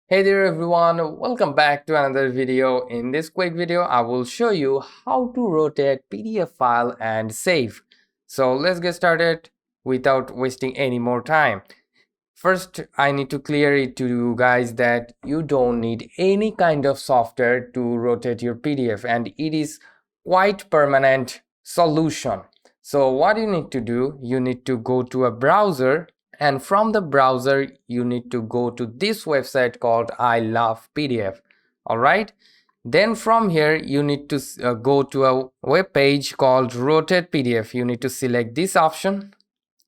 Hey there everyone, welcome back to another video. In this quick video, I will show you how to rotate PDF file and save. So let's get started without wasting any more time. First, I need to clear it to you guys that you don't need any kind of software to rotate your PDF, and it is quite permanent solution. So what you need to do, you need to go to a browser, and from the browser you need to go to this website called I Love PDF. All right, then from here you need to go to a web page called Rotate PDF. You need to select this option,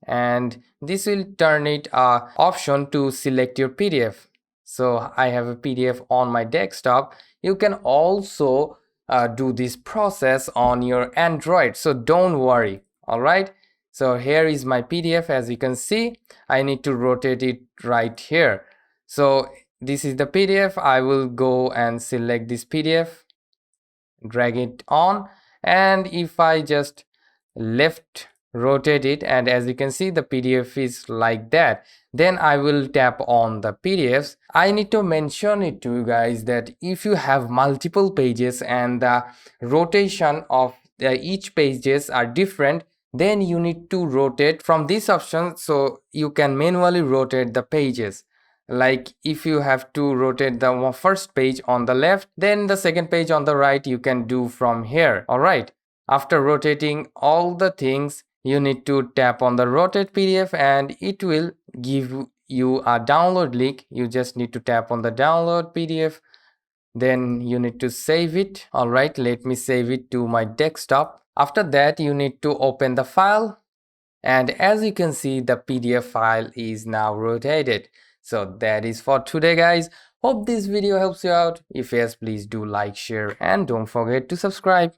and this will turn it option to select your PDF. So I have a PDF on my desktop. You can also do this process on your Android, so don't worry. All right, so here is my PDF. As you can see, I need to rotate it right here. So this is the PDF. I will go and select this PDF, drag it on, and if I just left rotate it, and as you can see the PDF is like that, then I will tap on the PDFs. I need to mention it to you guys that if you have multiple pages and the rotation of each pages are different, then you need to rotate from this option, so you can manually rotate the pages. Like if you have to rotate the first page on the left, then the second page on the right you can do from here. All right, after rotating all the things, you need to tap on the rotate PDF and it will give you a download link. You just need to tap on the download PDF, then you need to save it. All right, let me save it to my desktop. After that, you need to open the file, and as you can see the PDF file is now rotated. So that is for today, guys. Hope this video helps you out. If yes, please do like, share, and don't forget to subscribe.